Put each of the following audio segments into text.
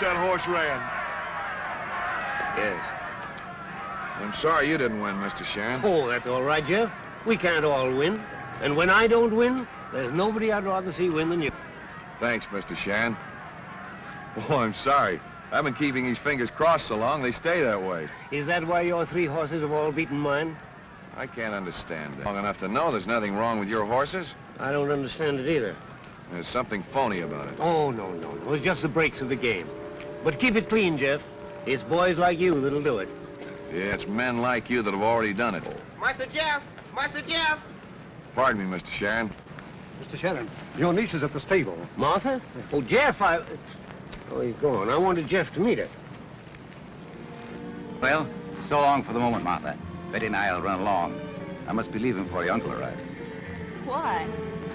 that horse ran. Yes. I'm sorry you didn't win, Mr. Sharon. Oh, that's all right, Jeff. We can't all win. And when I don't win, there's nobody I'd rather see win than you. Thanks, Mr. Sharon. Oh, I'm sorry. I've been keeping these fingers crossed so long, they stay that way. Is that why your 3 horses have all beaten mine? I can't understand that. Long enough to know there's nothing wrong with your horses. I don't understand it either. There's something phony about it. Oh, no. It's just the breaks of the game. But keep it clean, Jeff. It's boys like you that'll do it. Yeah, it's men like you that have already done it. Master Jeff! Master Jeff! Pardon me, Mr. Sharon. Mr. Sharon, your niece is at the stable. Martha? Oh, Jeff, Oh, he's gone. I wanted Jeff to meet her. Well, so long for the moment, Martha. Betty and I'll run along. I must be leaving before your uncle arrives. Why?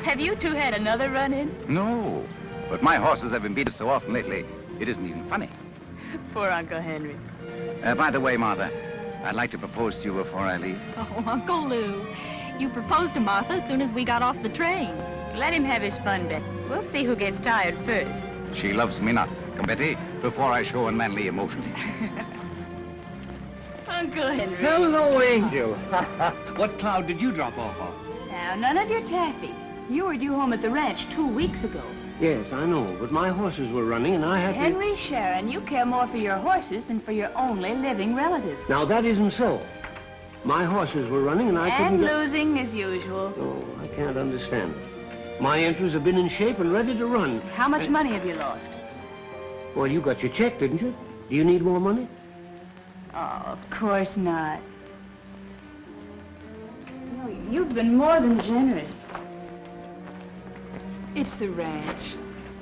Have you two had another run-in? No, but my horses have been beaten so often lately, it isn't even funny. Poor Uncle Henry. By the way, Martha, I'd like to propose to you before I leave. Oh, Uncle Lou. You proposed to Martha as soon as we got off the train. Let him have his fun, Betty. We'll see who gets tired first. She loves me not. Come, Betty, before I show unmanly emotion. Uncle Henry. Hello, Angel. What cloud did you drop off on? Now, none of your taffy. You were due home at the ranch 2 weeks ago. Yes, I know, but my horses were running and I had to... Henry Sharon, you care more for your horses than for your only living relative. Now, that isn't so. My horses were running and I couldn't... And losing as usual. Oh, I can't understand it. My entries have been in shape and ready to run. How much money have you lost? Well, you got your check, didn't you? Do you need more money? Oh, of course not. No, you've been more than generous. It's the ranch.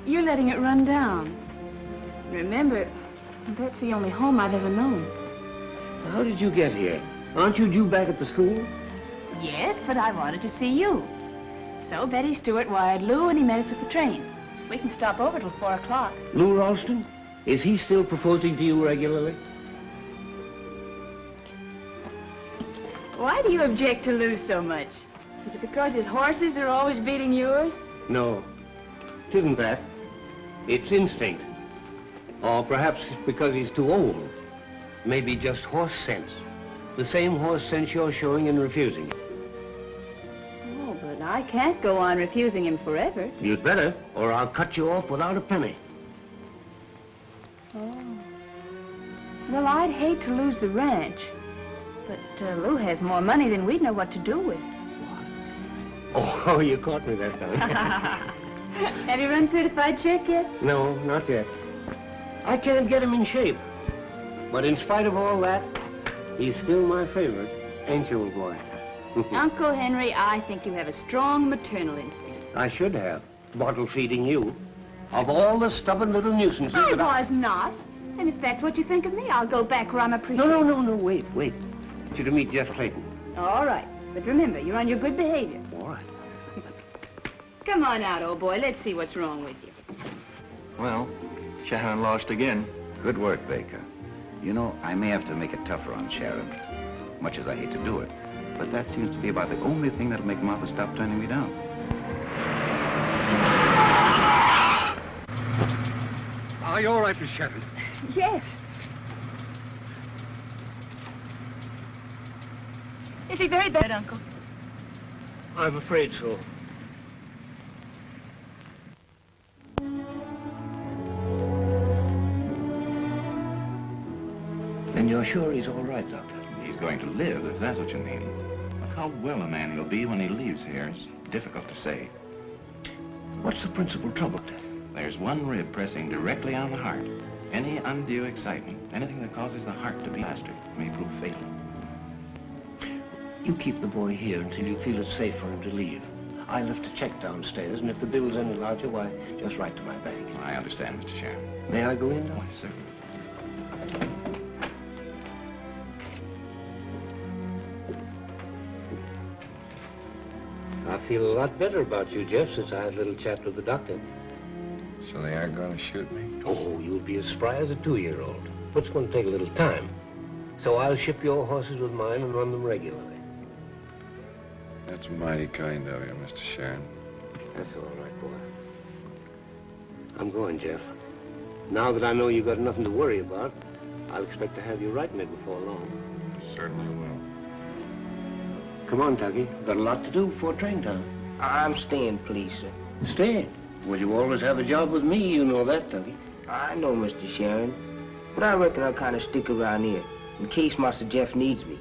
You're letting it run down. Remember, that's the only home I've ever known. How did you get here? Aren't you due back at the school? Yes, but I wanted to see you. So Betty Stewart wired Lou and he met us at the train. We can stop over till 4 o'clock. Lou Ralston? Is he still proposing to you regularly? Why do you object to Lou so much? Is it because his horses are always beating yours? No, it isn't that. It's instinct. Or perhaps it's because he's too old. Maybe just horse sense. The same horse sense you're showing in refusing him. Oh, but I can't go on refusing him forever. You'd better, or I'll cut you off without a penny. Oh. Well, I'd hate to lose the ranch. But Lou has more money than we'd know what to do with. Oh, you caught me that time. Have you run certified check yet? No, not yet. I can't get him in shape. But in spite of all that, he's still my favorite, ain't you, old boy? Uncle Henry, I think you have a strong maternal instinct. I should have. Bottle feeding you. Of all the stubborn little nuisances I that was not. And if that's what you think of me, I'll go back where I'm appreciated. No, wait. I want you to meet Jeff Clayton. All right. But remember, you're on your good behavior. All right. Come on out, old boy. Let's see what's wrong with you. Well, Sharon lost again. Good work, Baker. You know, I may have to make it tougher on Sharon, much as I hate to do it. But that seems to be about the only thing that'll make Martha stop turning me down. Are you all right, Miss Sharon? Yes. Is he very bad, Uncle? I'm afraid so. Then you're sure he's all right, Doctor? He's going to live, if that's what you mean. But how well a man will be when he leaves here is difficult to say. What's the principal trouble, then? There's one rib pressing directly on the heart. Any undue excitement, anything that causes the heart to beat faster, may prove fatal. You keep the boy here until you feel it's safe for him to leave. I left a check downstairs, and if the bill's any larger, why, just write to my bank. I understand, Mr. Sharon. May I go in now? Why, certainly. I feel a lot better about you, Jeff, since I had a little chat with the doctor. So they aren't going to shoot me? Oh, you'll be as spry as a 2-year-old. But it's going to take a little time. So I'll ship your horses with mine and run them regularly. That's mighty kind of you, Mr. Sharon. That's all right, boy. I'm going, Jeff. Now that I know you've got nothing to worry about, I'll expect to have you writing it before long. Certainly will. Come on, Tuggy. Got a lot to do before train time. I'm staying, please, sir. Stay. Well, you always have a job with me. You know that, Tuggy. I know, Mr. Sharon. But I reckon I'll kind of stick around here in case Master Jeff needs me.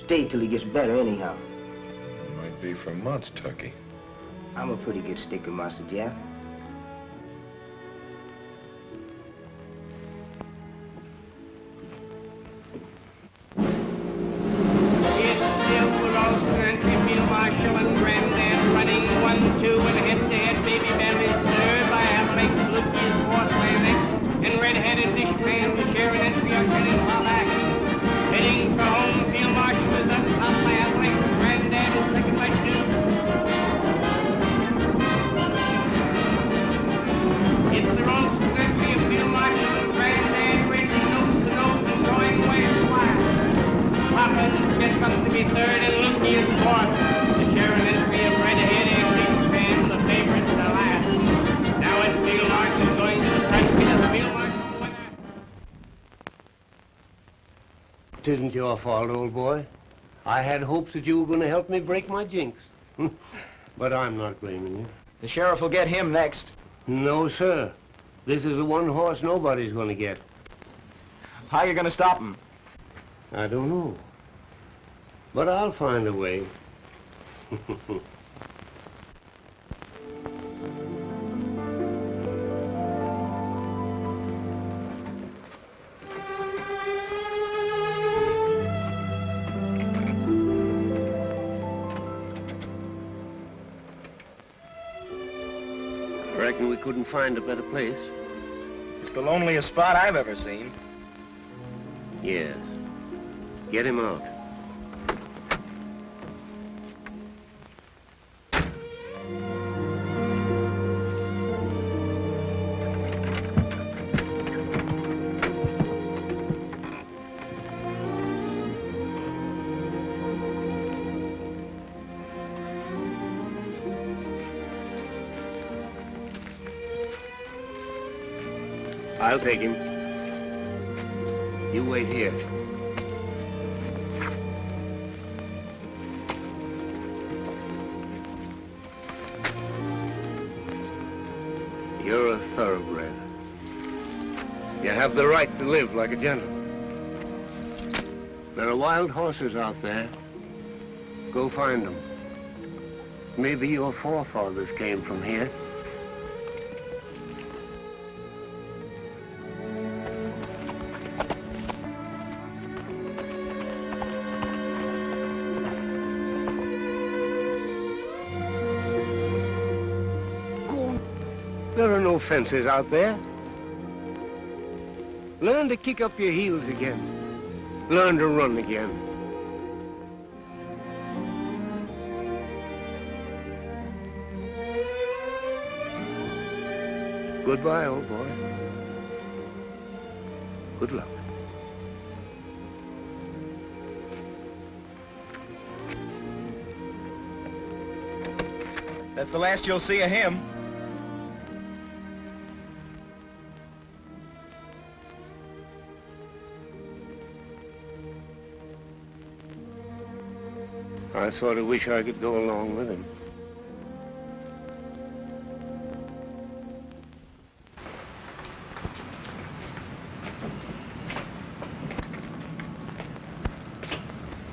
Stay till he gets better anyhow. Might be for months, Tucky. I'm a pretty good sticker, Master Jeff. It isn't your fault, old boy. I had hopes that you were going to help me break my jinx. But I'm not blaming you. The sheriff will get him next. No, sir. This is the one horse nobody's going to get. How are you going to stop him? I don't know. But I'll find a way. I reckon we couldn't find a better place. It's the loneliest spot I've ever seen. Yes. Get him out. I'll take him. You wait here. You're a thoroughbred. You have the right to live like a gentleman. There are wild horses out there. Go find them. Maybe your forefathers came from here. There are no fences out there. Learn to kick up your heels again. Learn to run again. Goodbye, old boy. Good luck. That's the last you'll see of him. I sort of wish I could go along with him.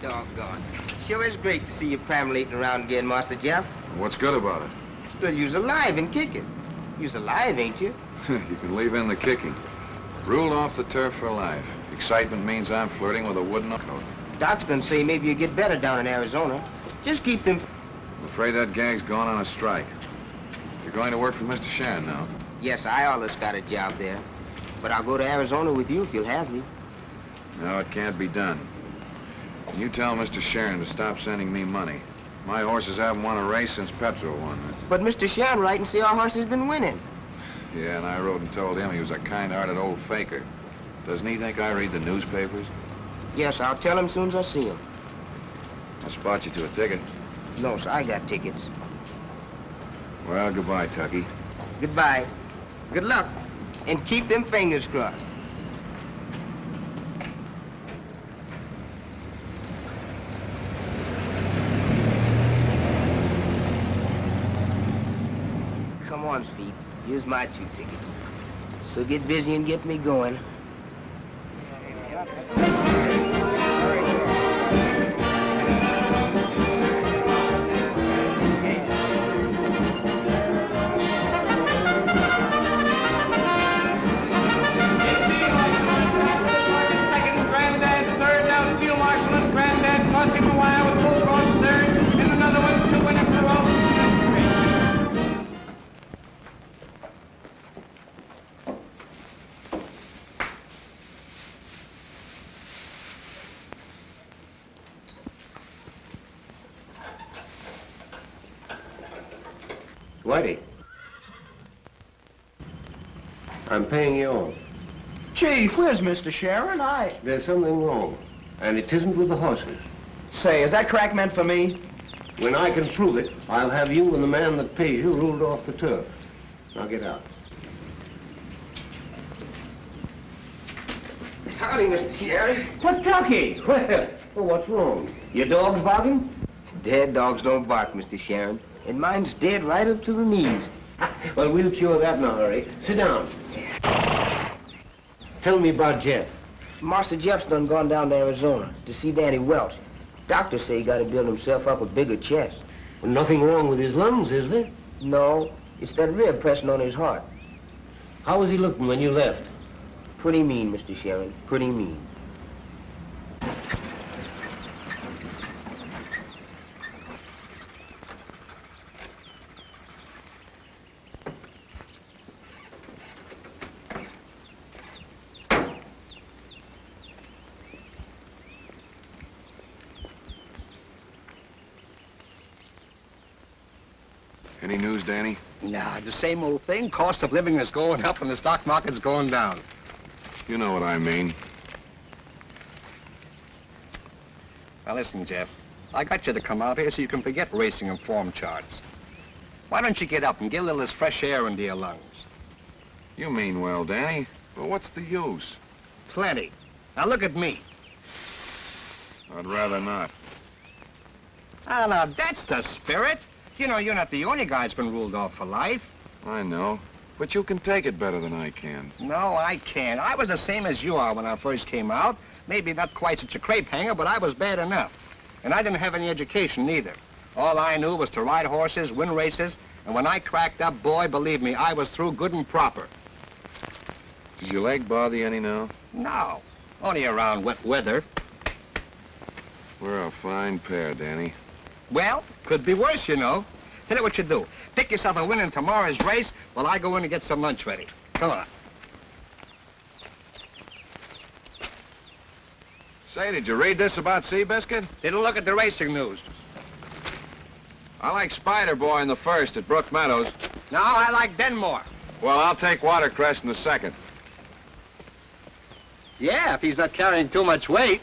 Doggone. Sure is great to see you perambulating around again, Master Jeff. What's good about it? Still, you's alive and kicking. You's alive, ain't you? You can leave in the kicking. Ruled off the turf for life. Excitement means I'm flirting with a wooden coat. Doc's done say maybe you get better down in Arizona. Just keep them... I'm afraid that gang's gone on a strike. You're going to work for Mr. Shan now. Yes, I always got a job there. But I'll go to Arizona with you if you'll have me. No, it can't be done. Can you tell Mr. Sharon to stop sending me money? My horses haven't won a race since Petro won. But Mr. Sharon write and say our horse has been winning. Yeah, and I wrote and told him he was a kind-hearted old faker. Doesn't he think I read the newspapers? Yes, I'll tell him as soon as I see him. I'll spot you to a ticket. No, sir, I got tickets. Well, goodbye, Tucky. Goodbye. Good luck. And keep them fingers crossed. Come on, Speed. Here's my 2 tickets. So get busy and get me going. Whitey. I'm paying you off. Gee, where's Mr. Sharon? There's something wrong, and it isn't with the horses. Say, is that crack meant for me? When I can prove it, I'll have you and the man that pays you ruled off the turf. Now get out. Howdy, Mr. Sharon. What, Ducky? Well, what's wrong? Your dog's barking? Dead dogs don't bark, Mr. Sharon. And mine's dead right up to the knees. Well, we'll cure that in a hurry. Sit down. Tell me about Jeff. Master Jeff's done gone down to Arizona to see Danny Welch. Doctors say he got to build himself up a bigger chest. Well, nothing wrong with his lungs, is there? No, it's that rib pressing on his heart. How was he looking when you left? Pretty mean, Mr. Sharon, pretty mean. Any news, Danny? Nah, the same old thing. Cost of living is going up and the stock market's going down. You know what I mean. Now listen, Jeff. I got you to come out here so you can forget racing and form charts. Why don't you get up and get a little of this fresh air into your lungs? You mean well, Danny. But what's the use? Plenty. Now look at me. I'd rather not. Ah, now that's the spirit. You know, you're not the only guy that's been ruled off for life. I know. But you can take it better than I can. No, I can't. I was the same as you are when I first came out. Maybe not quite such a crepe hanger, but I was bad enough. And I didn't have any education either. All I knew was to ride horses, win races, and when I cracked up, boy, believe me, I was through good and proper. Does your leg bother you any now? No, only around wet weather. We're a fine pair, Danny. Well, could be worse, you know. Tell you what you do. Pick yourself a win in tomorrow's race while I go in and get some lunch ready. Come on. Say, did you read this about Seabiscuit? Didn't look at the racing news. I like Spider Boy in the first at Brook Meadows. No, I like Denmore. Well, I'll take Watercress in the second. Yeah, if he's not carrying too much weight.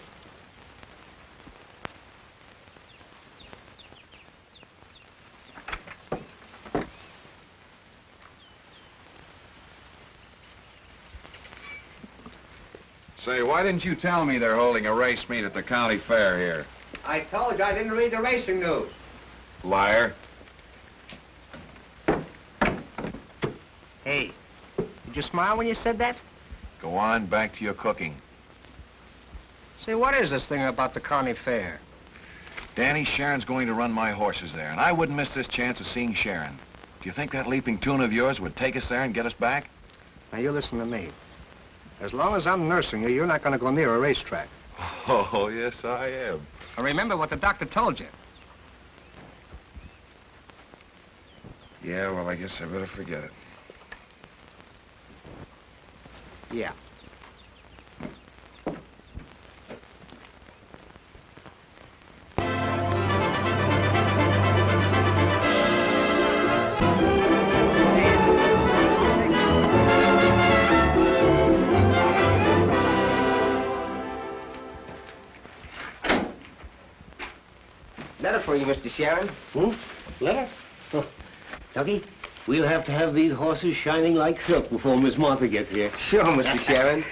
Say, why didn't you tell me they're holding a race meet at the county fair here? I told you I didn't read the racing news. Liar. Hey, did you smile when you said that? Go on, back to your cooking. Say, what is this thing about the county fair? Danny, Sharon's going to run my horses there, and I wouldn't miss this chance of seeing Sharon. Do you think that leaping tune of yours would take us there and get us back? Now, you listen to me. As long as I'm nursing you, you're not going to go near a racetrack. Oh, yes, I am. And remember what the doctor told you. Yeah, well, I guess I better forget it. Yeah. Letter for you, Mr. Sharon. Letter? Oh, Dougie, We'll have to have these horses shining like silk before Miss Martha gets here. Sure, Mr. Sharon.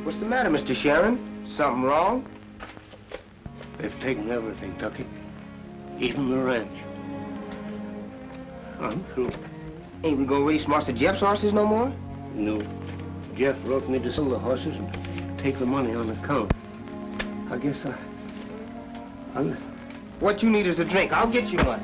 What's the matter, Mr. Sharon? Something wrong? They've taken everything, Tucky. Even the ranch. I'm through. Ain't we gonna race Master Jeff's horses no more? No. Jeff wrote me to sell the horses and take the money on account. I guess I'll... What you need is a drink. I'll get you one.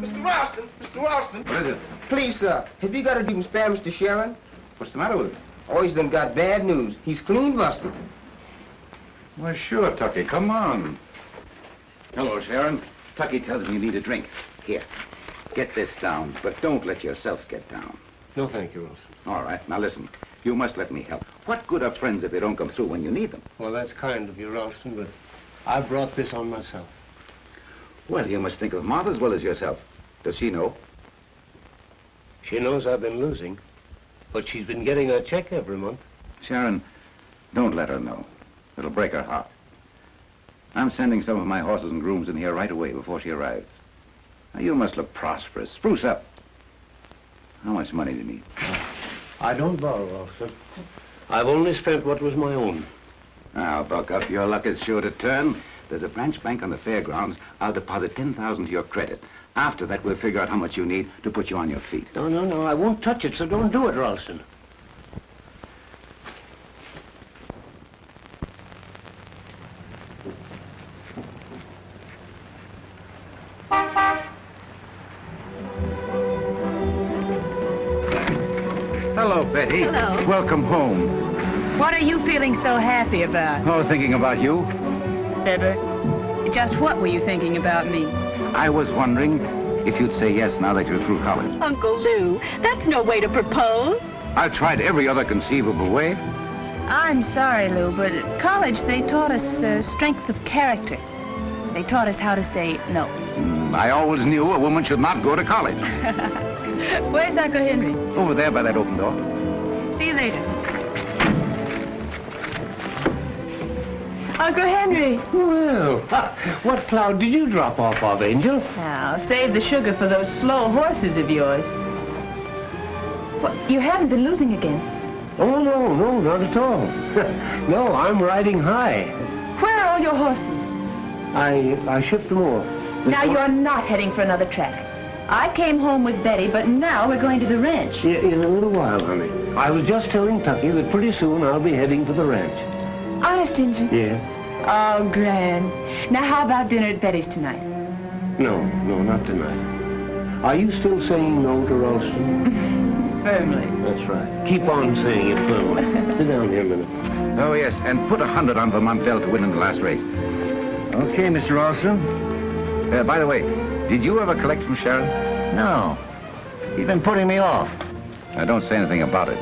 Mr. Ralston! Mr. Ralston! What is it? Please, sir, have you got to do spare Mr. Sharon? What's the matter with it? Oh, he's done got bad news. He's clean busted. Well, sure, Tucky. Come on. Hello, Sharon. Tucky tells me you need a drink. Here, get this down, but don't let yourself get down. No, thank you, Ralston. All right, now listen. You must let me help. What good are friends if they don't come through when you need them? Well, that's kind of you, Ralston, but I brought this on myself. Well, you must think of Martha as well as yourself. Does she know? She knows I've been losing, but she's been getting a check every month. Sharon, don't let her know. It'll break her heart. I'm sending some of my horses and grooms in here right away before she arrives. Now, you must look prosperous. Spruce up. How much money do you need? I don't borrow, Ralston. I've only spent what was my own. Now, buck up. Your luck is sure to turn. There's a branch bank on the fairgrounds. I'll deposit $10,000 to your credit. After that, we'll figure out how much you need to put you on your feet. No, I won't touch it, so don't do it, Ralston. Hello, Betty. Hello. Welcome home. What are you feeling so happy about? Oh, thinking about you. Ever? Just what were you thinking about me? I was wondering if you'd say yes now that you're through college. Uncle Lou, that's no way to propose. I've tried every other conceivable way. I'm sorry, Lou, but at college they taught us strength of character. They taught us how to say no. I always knew a woman should not go to college. Where's Uncle Henry? Over there by that open door. See you later. Uncle Henry. Well, what cloud did you drop off of, Angel? Now, save the sugar for those slow horses of yours. What, you haven't been losing again? Oh, no, not at all. No, I'm riding high. Where are all your horses? I shipped them off. Now you're not heading for another track. I came home with Betty, but now we're going to the ranch. Yeah, in a little while, honey. I was just telling Tucky that pretty soon I'll be heading for the ranch. Honest, Injun? Yeah. Oh, grand. Now, how about dinner at Betty's tonight? No, not tonight. Are you still saying no to Ralston? Firmly. That's right. Keep on saying it firmly. Sit down here a minute. Oh, yes, and put 100 on Vermontel to win in the last race. Okay, Mr. Ralston. By the way, did you ever collect from Sharon? No. He's been putting me off. Now, don't say anything about it.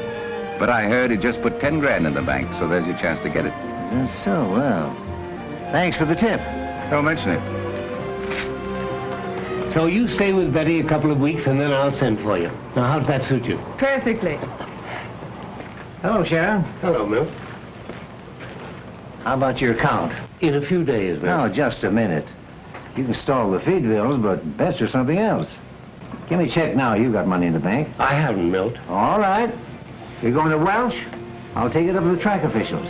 But I heard he just put 10 grand in the bank, so there's your chance to get it. That's so, well. Thanks for the tip. Don't mention it. So you stay with Betty a couple of weeks, and then I'll send for you. Now, how's that suit you? Perfectly. Hello, Sharon. Hello, Milt. How about your account? In a few days, Milt. No, just a minute. You can stall the feed bills, but best or something else. Give me a check now. You got money in the bank. I haven't, Milt. All right. You're going to Welsh? I'll take it up with the track officials.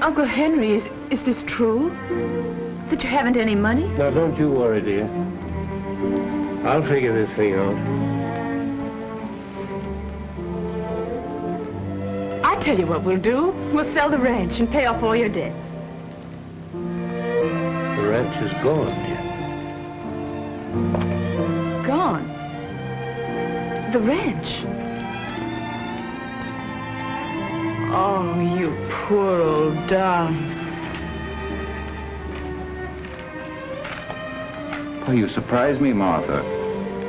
Uncle Henry, is this true? That you haven't any money? Now, don't you worry, dear. I'll figure this thing out. I tell you what we'll do. We'll sell the ranch and pay off all your debts. The ranch is gone, dear. Gone? The ranch? Oh, you poor old darling. Oh, you surprise me, Martha.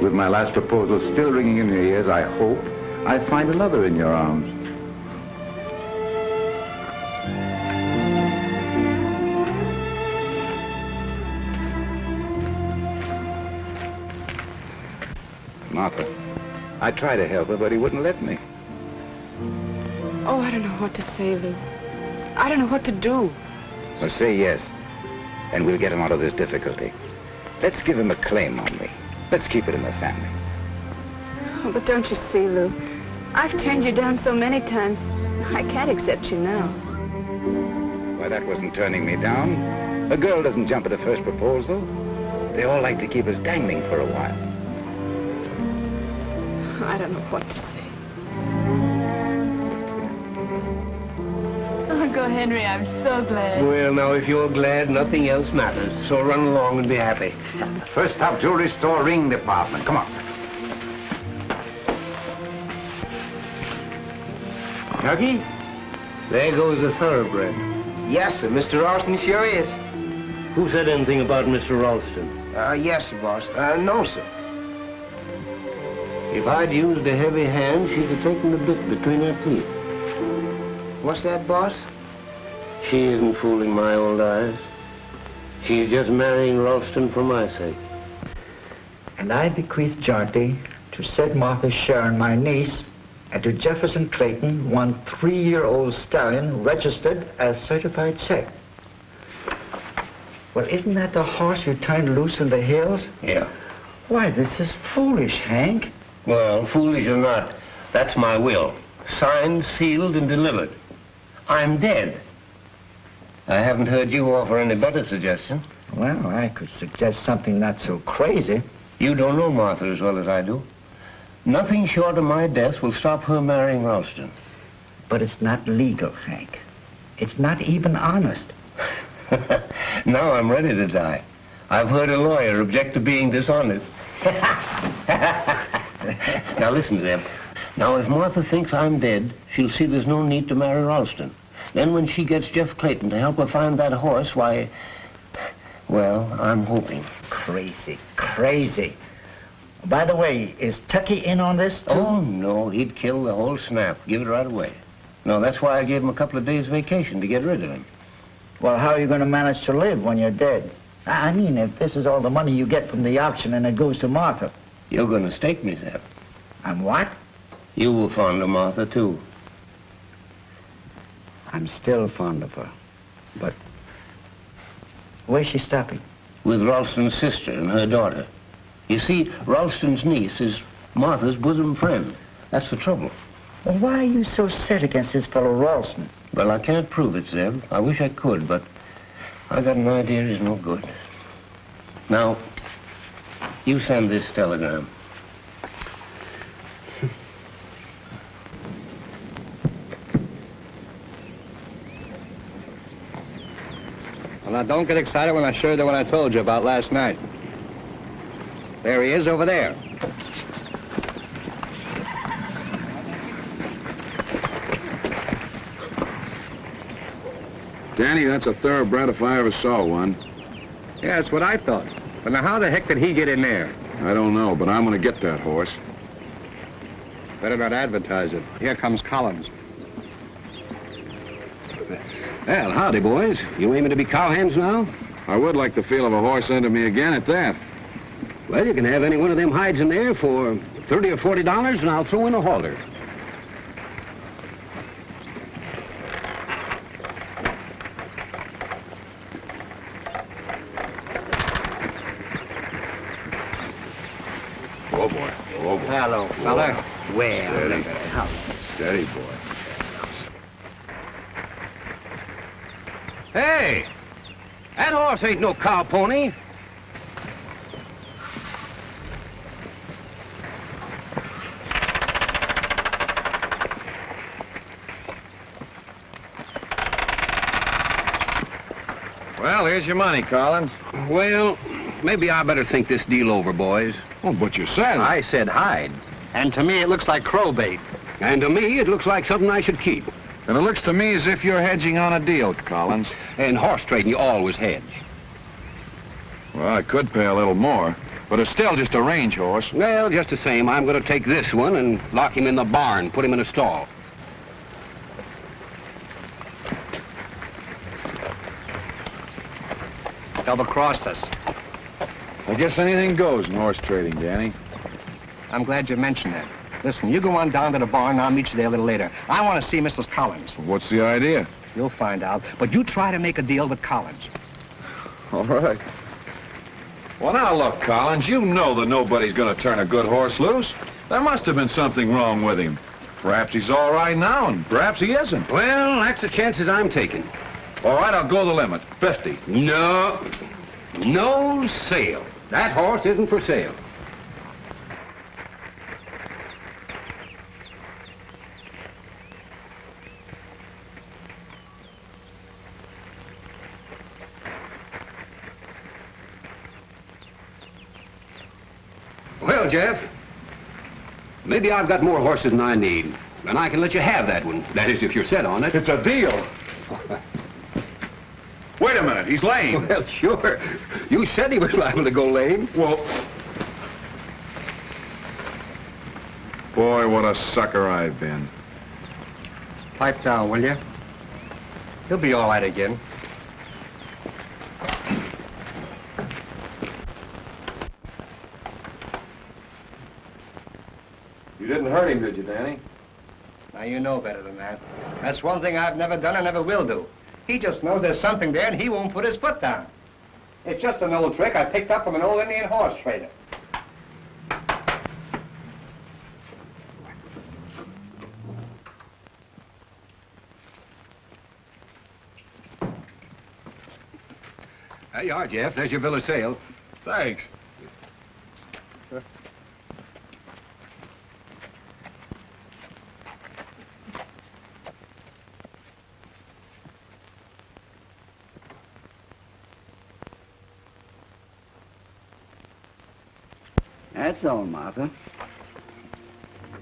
With my last proposal still ringing in your ears, I hope I find a lover in your arms. Martha, I tried to help her, but he wouldn't let me. Oh, I don't know what to say, Lou. I don't know what to do. Well, say yes, and we'll get him out of this difficulty. Let's give him a claim on me. Let's keep it in the family. Oh, but don't you see, Lou? I've turned you down so many times, I can't accept you now. Why, that wasn't turning me down. A girl doesn't jump at the first proposal. They all like to keep us dangling for a while. I don't know what to say. Oh, go, Henry. I'm so glad. Well, now, if you're glad, nothing else matters. So run along and be happy. First stop, jewelry store, ring department. Come on. Tucky, there goes the thoroughbred. Yes, sir. Mr. Ralston sure is. Who said anything about Mr. Ralston? Yes, sir, boss. No, sir. If I'd used a heavy hand, she'd have taken the bit between her teeth. What's that, boss? She isn't fooling my old eyes. She's just marrying Ralston for my sake. And I bequeath Jaunty to said Martha Sharon, my niece, and to Jefferson Clayton, one 3-year-old stallion registered as certified sec. Well, isn't that the horse you turned loose in the hills? Yeah. Why, this is foolish, Hank. Well, foolish or not, that's my will. Signed, sealed, and delivered. I'm dead. I haven't heard you offer any better suggestion. Well, I could suggest something not so crazy. You don't know Martha as well as I do. Nothing short of my death will stop her marrying Ralston. But it's not legal, Hank. It's not even honest. Now I'm ready to die. I've heard a lawyer object to being dishonest. Now listen, Zeb. Now, if Martha thinks I'm dead, she'll see there's no need to marry Ralston. Then when she gets Jeff Clayton to help her find that horse, why, well, I'm hoping. Crazy, crazy. By the way, is Tucky in on this, too? Oh, no, he'd kill the whole snap, give it right away. No, that's why I gave him a couple of days' vacation, to get rid of him. Well, how are you going to manage to live when you're dead? I mean, if this is all the money you get from the auction and it goes to Martha. You're going to stake me, Zeb. I'm what? You were fond of Martha, too. I'm still fond of her. But where's she stopping? With Ralston's sister and her daughter. You see, Ralston's niece is Martha's bosom friend. That's the trouble. Well, why are you so set against this fellow Ralston? Well, I can't prove it, Zeb. I wish I could, but I got an idea he's no good. Now, you send this telegram. Well, now, don't get excited when I show you the one I told you about last night. There he is over there. Danny, that's a thoroughbred if I ever saw one. Yeah, that's what I thought. But now, how the heck did he get in there? I don't know, but I'm going to get that horse. Better not advertise it. Here comes Collins. Well, howdy, boys. You aiming to be cowhands now? I would like the feel of a horse under me again at that. Well, you can have any one of them hides in there for $30 or $40, and I'll throw in a halter. Oh, boy. Oh, boy. Hello, fella. Well, Steady. how? Steady, boy. Hey, that horse ain't no cow pony. Well, here's your money, Collins. Well, maybe I better think this deal over, boys. Oh, but you said... I said hide. And to me, it looks like crow bait. And to me, it looks like something I should keep. And it looks to me as if you're hedging on a deal, Collins. In horse trading, you always hedge. Well, I could pay a little more, but it's still just a range horse. Well, just the same, I'm going to take this one and lock him in the barn, put him in a stall. Double-crossed us. I guess anything goes in horse trading, Danny. I'm glad you mentioned that. Listen, you go on down to the barn, and I'll meet you there a little later. I want to see Mrs. Collins. What's the idea? You'll find out. But you try to make a deal with Collins. All right. Well, now, look, Collins, you know that nobody's going to turn a good horse loose. There must have been something wrong with him. Perhaps he's all right now, and perhaps he isn't. Well, that's the chances I'm taking. All right, I'll go the limit. 50. No. No sale. That horse isn't for sale. Well, Jeff, maybe I've got more horses than I need, and I can let you have that one. That is, if you're set on it. It's a deal. Wait a minute, he's lame. Well, sure. You said he was liable to go lame. Well... Boy, what a sucker I've been. Pipe down, will you? He'll be all right again. You didn't hurt him, did you, Danny? Now, you know better than that. That's one thing I've never done and never will do. He just knows there's something there, and he won't put his foot down. It's just an old trick I picked up from an old Indian horse trader. There you are, Jeff. There's your bill of sale. Thanks. That's all, Martha.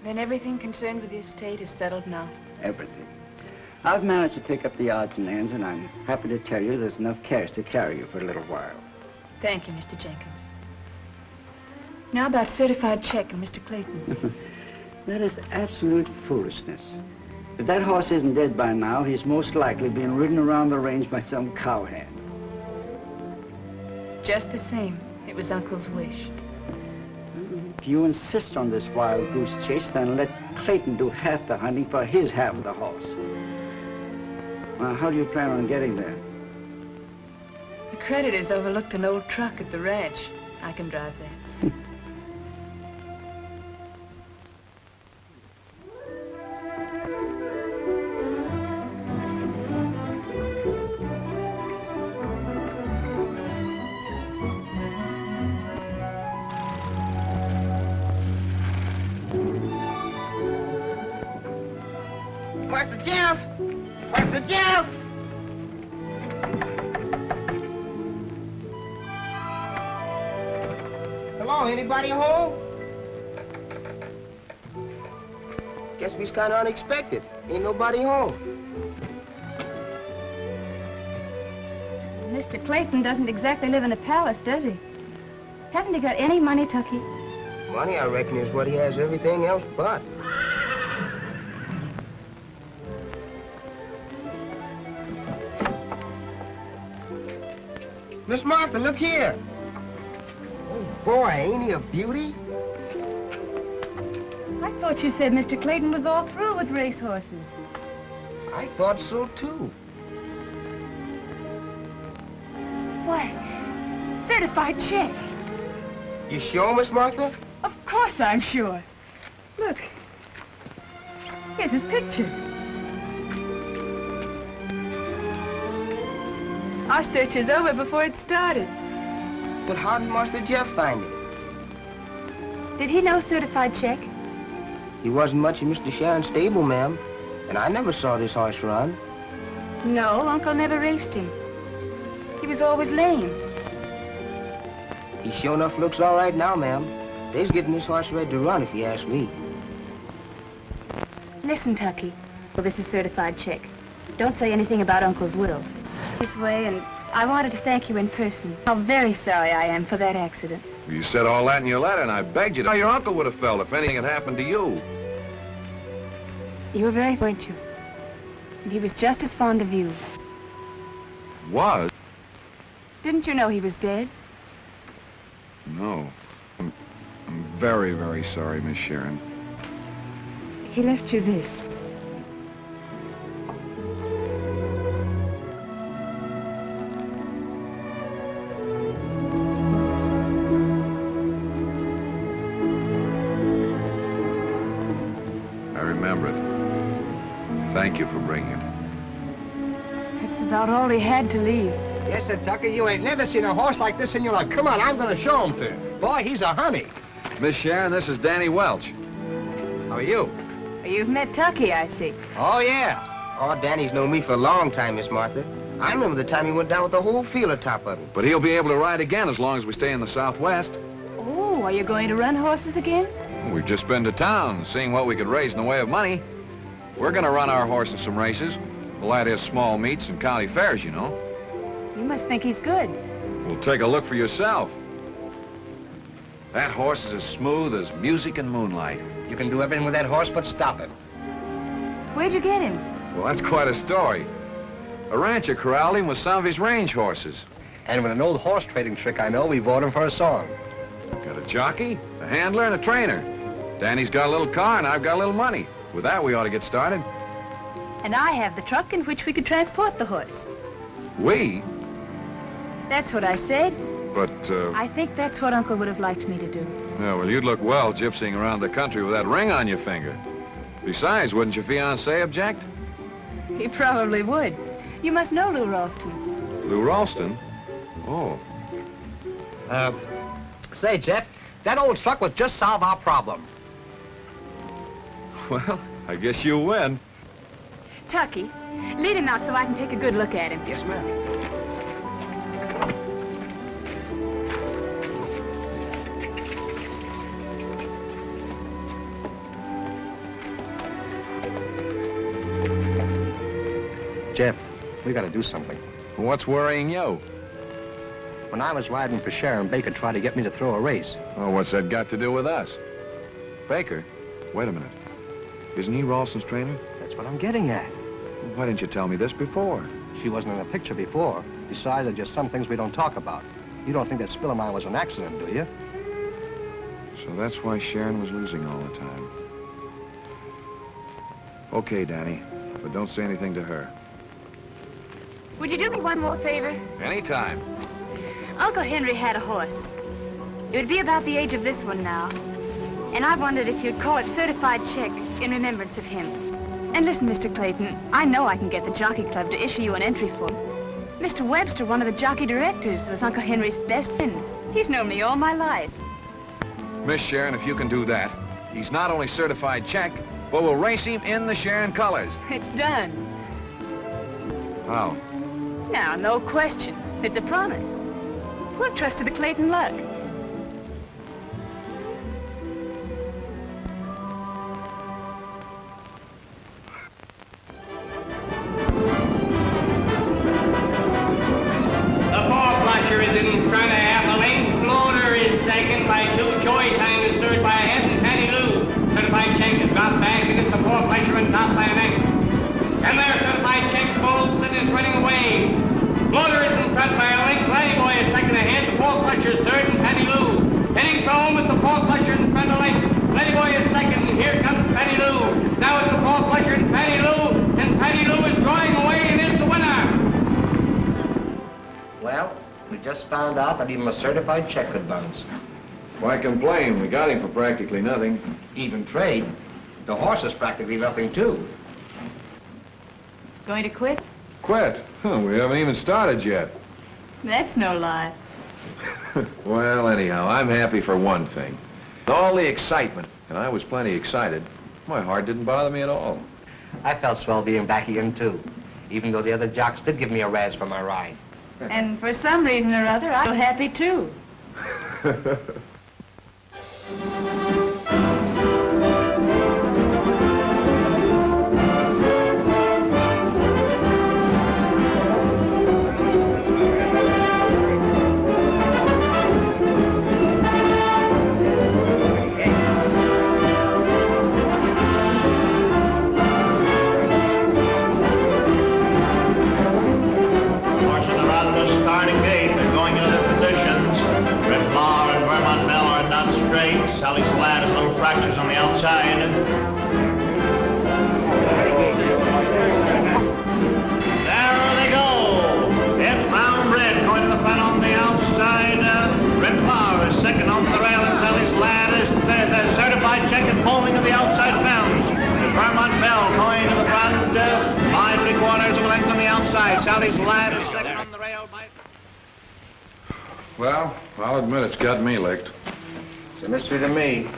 Then everything concerned with the estate is settled now? Everything. I've managed to pick up the odds and ends, and I'm happy to tell you there's enough cash to carry you for a little while. Thank you, Mr. Jenkins. Now about certified check and Mr. Clayton. That is absolute foolishness. If that horse isn't dead by now, he's most likely being ridden around the range by some cowhand. Just the same, it was Uncle's wish. If you insist on this wild goose chase, then let Clayton do half the hunting for his half of the horse. Now, how do you plan on getting there? The creditors overlooked an old truck at the ranch. I can drive there. Master Jeff! Master Jeff! Hello, anybody home? Guess we's kind of unexpected. Ain't nobody home. Mr. Clayton doesn't exactly live in a palace, does he? Hasn't he got any money, Tucky? Money, I reckon, is what he has everything else but. Miss Martha, look here. Oh, boy, ain't he a beauty? I thought you said Mr. Clayton was all through with racehorses. I thought so, too. Why, certified check. You sure, Miss Martha? Of course I'm sure. Look, here's his picture. Our search is over before it started. But how did Master Jeff find it? Did he know certified check? He wasn't much in Mr. Sharon's stable, ma'am. And I never saw this horse run. No, Uncle never raced him. He was always lame. He sure enough looks all right now, ma'am. They's getting this horse ready to run, if you ask me. Listen, Tucky. Well, this is certified check. Don't say anything about Uncle's will. This way, and I wanted to thank you in person. How very sorry I am for that accident. You said all that in your letter, and I begged you to. How your uncle would have felt if anything had happened to you. You were very, weren't you? And he was just as fond of you. Was? Didn't you know he was dead? No. I'm very, very sorry, Miss Sharon. He left you this. I remember it. Thank you for bringing it. That's about all he had to leave. Yes, sir, Tucker, you ain't never seen a horse like this in your life. Come on, I'm going to show him to you. Boy, he's a honey. Miss Sharon, this is Danny Welch. How are you? You've met Tucky, I see. Oh, yeah. Oh, Danny's known me for a long time, Miss Martha. I remember the time he went down with the whole field atop of him. But he'll be able to ride again as long as we stay in the Southwest. Oh, are you going to run horses again? We've just been to town, seeing what we could raise in the way of money. We're going to run our horse in some races. Well, that is small meets and county fairs, you know. You must think he's good. Well, take a look for yourself. That horse is as smooth as music and moonlight. You can do everything with that horse but stop him. Where'd you get him? Well, that's quite a story. A rancher corralled him with some of his range horses. And with an old horse trading trick I know, we bought him for a song. Got a jockey, a handler, and a trainer. Danny's got a little car, and I've got a little money. With that, we ought to get started. And I have the truck in which we could transport the horse. We? That's what I said. But, I think that's what Uncle would have liked me to do. Yeah, well, you'd look well gypsying around the country with that ring on your finger. Besides, wouldn't your fiancé object? He probably would. You must know Lou Ralston. Lou Ralston? Oh. Say, Jeff, that old truck would just solve our problem. Well, I guess you'll win. Tucky, lead him out so I can take a good look at him. Yes, ma'am. Jeff, we got to do something. What's worrying you? When I was riding for Sharon, Baker tried to get me to throw a race. Oh, what's that got to do with us? Baker? Wait a minute. Isn't he Ralston's trainer? That's what I'm getting at. Why didn't you tell me this before? She wasn't in the picture before. Besides, there's just some things we don't talk about. You don't think that spill of mine was an accident, do you? So that's why Sharon was losing all the time. Okay, Danny, but don't say anything to her. Would you do me one more favor? Anytime. Uncle Henry had a horse. It would be about the age of this one now. And I wondered if you'd call it certified check in remembrance of him. And listen, Mr. Clayton, I know I can get the Jockey Club to issue you an entry form. Mr. Webster, one of the jockey directors, was Uncle Henry's best friend. He's known me all my life. Miss Sharon, if you can do that, he's not only certified check, but we'll race him in the Sharon colors. It's done. How? Now, no questions. It's a promise. We'll trust to the Clayton luck. Found out that even a certified check could bounce. Why complain? We got him for practically nothing. Even trade. The horse is practically nothing, too. Going to quit? Quit? Huh, we haven't even started yet. That's no lie. Well, anyhow, I'm happy for one thing. All the excitement, and I was plenty excited, my heart didn't bother me at all. I felt swell being back again, too, even though the other jocks did give me a razz for my ride. And for some reason or other, I'm happy, too. on the outside. There they go. It's Brown Red going to the front on the outside. Red Flower is second on the rail, and Sally's Lad is the certified check and folding to the outside fence. Vermont Bell going to the front, 5 3/4 of a length on the outside. Sally's Lad is second on the rail by... Well, I'll admit it's got me licked. It's a mystery to me.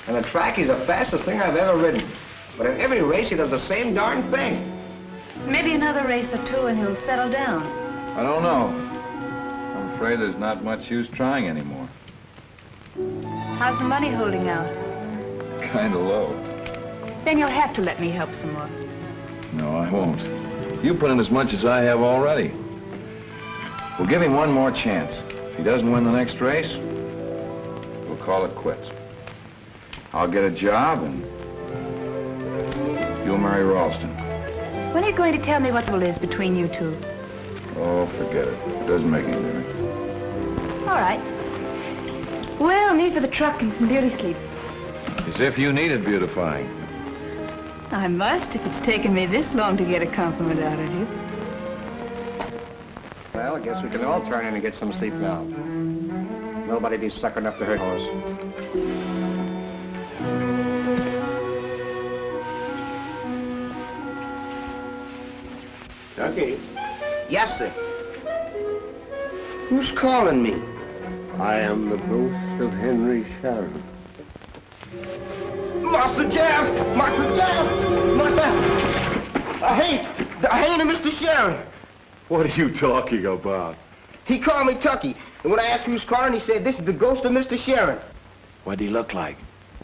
And the track, he's the fastest thing I've ever ridden. But in every race, he does the same darn thing. Maybe another race or two and he'll settle down. I don't know. I'm afraid there's not much use trying anymore. How's the money holding out? Kind of low. Then you'll have to let me help some more. No, I won't. You put in as much as I have already. We'll give him one more chance. If he doesn't win the next race, we'll call it quits. I'll get a job and you'll marry Ralston. When are you going to tell me what the is between you two? Oh, forget it. It doesn't make any difference. All right. Well, me for the truck and some beauty sleep. As if you needed beautifying. I must, if it's taken me this long to get a compliment out of you. Well, I guess we can all turn in and get some sleep now. Nobody be sucking up to her horse. Okay. Yes, sir. Who's calling me? I am the ghost of Henry Sharon. Master Jeff! Master Jeff! Master! I hate Mr. Sharon. What are you talking about? He called me Tucky, and when I asked who's calling, he said, this is the ghost of Mr. Sharon. What'd he look like?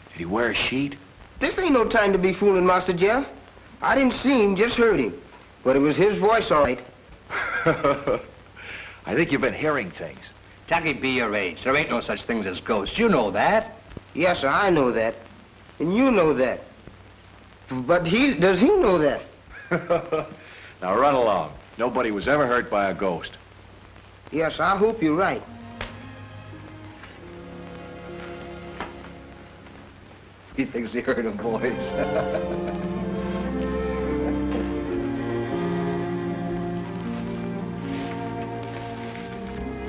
Did he wear a sheet? This ain't no time to be fooling, Master Jeff. I didn't see him, just heard him. But it was his voice, all right. I think you've been hearing things. Tucky, be your age. There ain't no such things as ghosts. You know that. Yes, sir, I know that. And you know that. But does he know that? Now run along. Nobody was ever hurt by a ghost. Yes, I hope you're right. He thinks he heard a voice.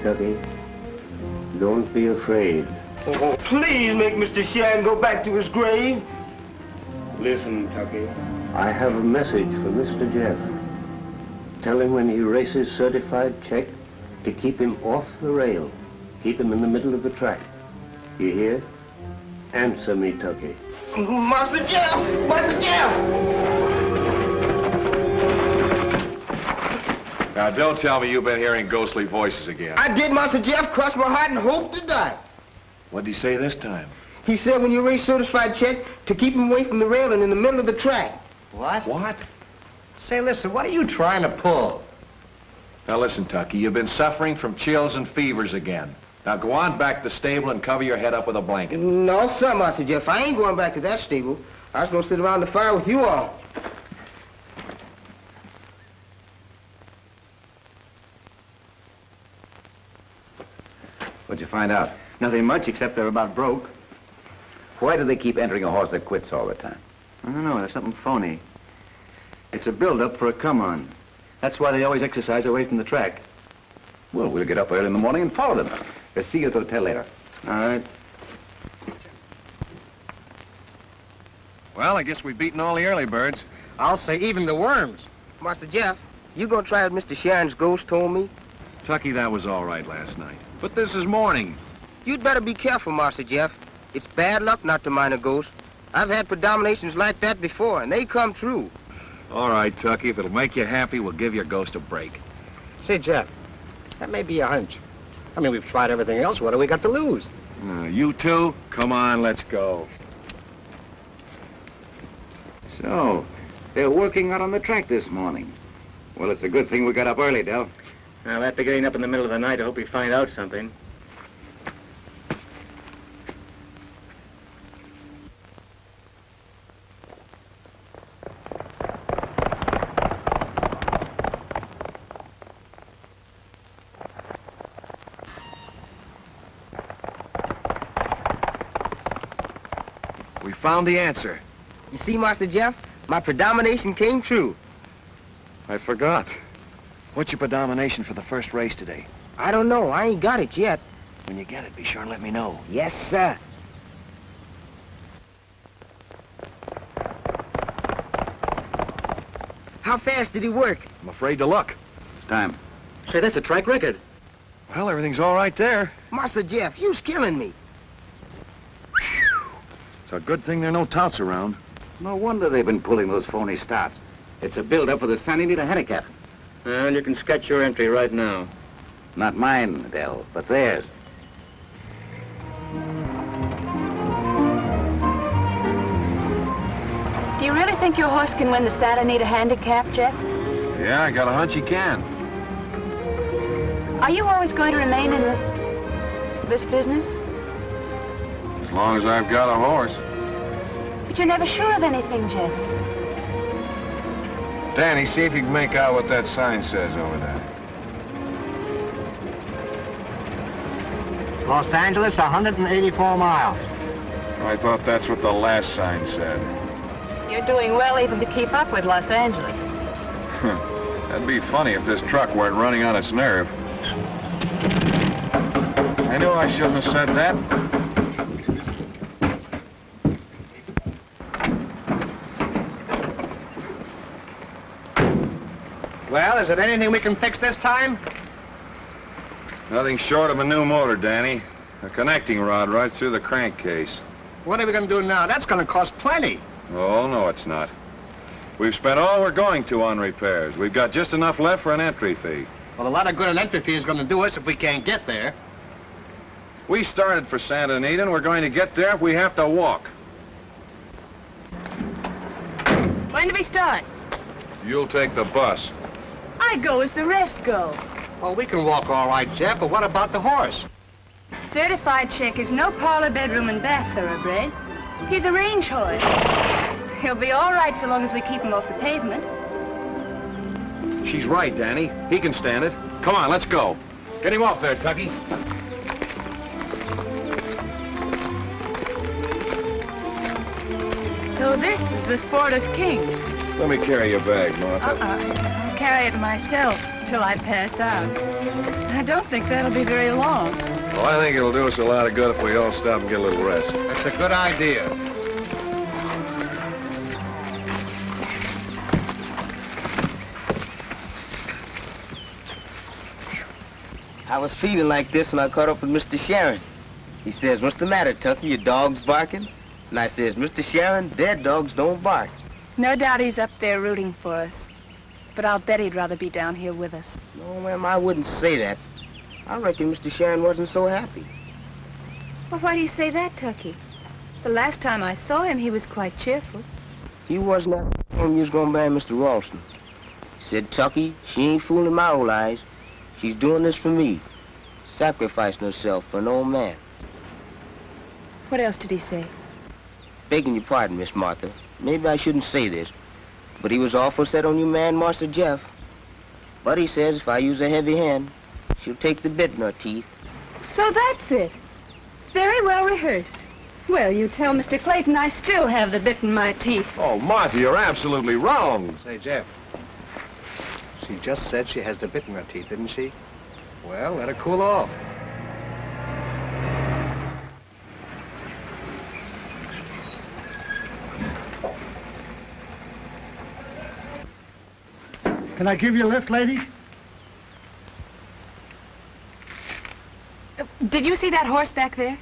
Tucky, don't be afraid. Oh, please make Mr. Sharon go back to his grave. Listen, Tucky. I have a message for Mr. Jeff. Tell him when he races certified check to keep him off the rail. Keep him in the middle of the track. You hear? Answer me, Tucky. Master Jeff! Master Jeff! Now, don't tell me you've been hearing ghostly voices again. I did, Master Jeff. Crossed my heart and hoped to die. What'd he say this time? He said when you race certified check to keep him away from the rail and in the middle of the track. What? What? Say, listen, what are you trying to pull? Now, listen, Tucky, you've been suffering from chills and fevers again. Now, go on back to the stable and cover your head up with a blanket. No, sir, Master Jeff. I ain't going back to that stable. I was going to sit around the fire with you all. What'd you find out? Nothing much, except they're about broke. Why do they keep entering a horse that quits all the time? I don't know, there's something phony. It's a build-up for a come-on. That's why they always exercise away from the track. Well, we'll get up early in the morning and follow them. We'll see you at the hotel later. All right. Well, I guess we've beaten all the early birds. I'll say even the worms. Master Jeff, you going to try what Mr. Sharon's ghost told me? Tucky, that was all right last night. But this is morning. You'd better be careful, Master Jeff. It's bad luck not to mind a ghost. I've had predominations like that before, and they come true. All right, Tucky, if it'll make you happy, we'll give your ghost a break. Say, Jeff, that may be a hunch. I mean, we've tried everything else. What do we got to lose? You two, come on, let's go. So, they're working out on the track this morning. Well, it's a good thing we got up early, Del. Well, after getting up in the middle of the night, I hope we find out something. We found the answer. You see, Master Jeff, my predomination came true. I forgot. What's your predomination for the first race today? I don't know. I ain't got it yet. When you get it, be sure and let me know. Yes, sir. How fast did he work? I'm afraid to look. Time. Say, that's a track record. Well, everything's all right there. Master Jeff, you's killing me. It's a good thing there are no touts around. No wonder they've been pulling those phony starts. It's a build-up for the Santa Anita handicap. And you can sketch your entry right now. Not mine, Adele, but theirs. Do you really think your horse can win the Santa Anita handicap, Jeff? Yeah, I got a hunch he can. Are you always going to remain in this business? As long as I've got a horse. But you're never sure of anything, Jeff. Danny, see if you can make out what that sign says over there. Los Angeles, 184 miles. I thought that's what the last sign said. You're doing well even to keep up with Los Angeles. That'd be funny if this truck weren't running on its nerve. I knew I shouldn't have said that. Well, is there anything we can fix this time? Nothing short of a new motor, Danny. A connecting rod right through the crankcase. What are we going to do now? That's going to cost plenty. Oh, no, it's not. We've spent all we're going to on repairs. We've got just enough left for an entry fee. Well, a lot of good an entry fee is going to do us if we can't get there. We started for Santa Anita, and we're going to get there if we have to walk. When do we start? You'll take the bus. I go as the rest go. Well, we can walk all right, Jeff, but what about the horse? Certified check is no parlor, bedroom, and bath thoroughbred. He's a range horse. He'll be all right so long as we keep him off the pavement. She's right, Danny. He can stand it. Come on, let's go. Get him off there, Tucky. So this is the sport of kings. Let me carry your bag, Martha. I'll carry it myself till I pass out. I don't think that'll be very long. Well, I think it'll do us a lot of good if we all stop and get a little rest. That's a good idea. I was feeling like this when I caught up with Mr. Sharon. He says, "What's the matter, Tucky? Your dog's barking?" And I says, "Mr. Sharon, dead dogs don't bark." No doubt he's up there rooting for us. But I'll bet he'd rather be down here with us. No, ma'am, I wouldn't say that. I reckon Mr. Sharon wasn't so happy. Well, why do you say that, Tucky? The last time I saw him, he was quite cheerful. He wasn't happy when you was going to marry Mr. Ralston. He said, "Tucky, she ain't fooling my old eyes. She's doing this for me, sacrificing herself for an old man." What else did he say? Begging your pardon, Miss Martha. Maybe I shouldn't say this, but he was awful set on your man, Master Jeff. But he says if I use a heavy hand, she'll take the bit in her teeth. So that's it. Very well rehearsed. Well, you tell Mr. Clayton I still have the bit in my teeth. Oh, Martha, you're absolutely wrong. Say, Jeff, she just said she has the bit in her teeth, didn't she? Well, let her cool off. Can I give you a lift, lady? Did you see that horse back there?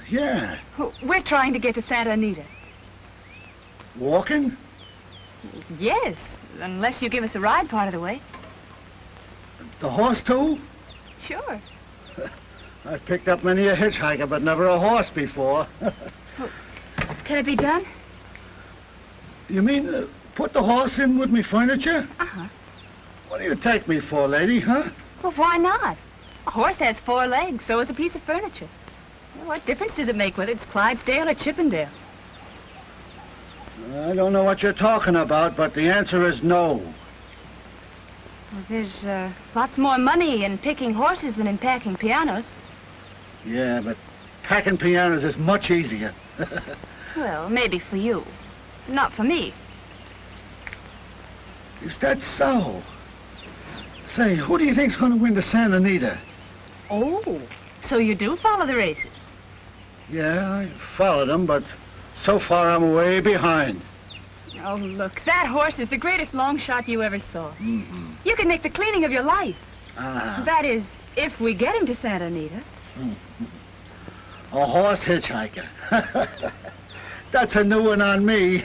Yeah. We're trying to get to Santa Anita. Walking? Yes, unless you give us a ride part of the way. The horse, too? Sure. I've picked up many a hitchhiker, but never a horse before. Can it be done? You mean put the horse in with me furniture? Uh-huh. What do you take me for, lady, huh? Well, why not? A horse has 4 legs, so is a piece of furniture. Well, what difference does it make whether it's Clydesdale or Chippendale? I don't know what you're talking about, but the answer is no. Well, there's lots more money in picking horses than in packing pianos. Yeah, but packing pianos is much easier. Well, maybe for you. Not for me. Is that so? Say, who do you think's going to win the Santa Anita? Oh, so you do follow the races? Yeah, I followed them, but so far I'm way behind. Oh, look, that horse is the greatest long shot you ever saw. Mm-hmm. You could make the cleaning of your life. Ah. That is, if we get him to Santa Anita. Mm-hmm. A horse hitchhiker. That's a new one on me.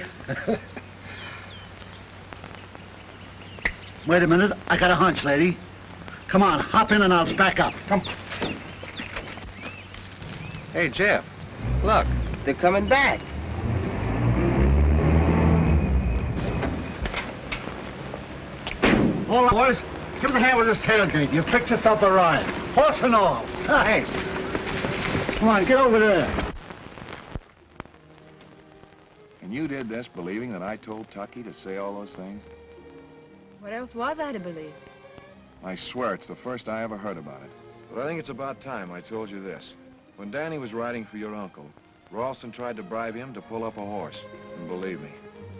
Wait a minute, I got a hunch, lady. Come on, hop in and I'll back up. Come. Hey, Jeff, look. They're coming back. All right, boys. Give us a hand with this tailgate. You've picked yourself a ride. Horse and all. Thanks. Come on, get over there. And you did this believing that I told Tucky to say all those things? What else was I to believe? I swear it's the first I ever heard about it. But I think it's about time I told you this. When Danny was riding for your uncle, Ralston tried to bribe him to pull up a horse. And believe me,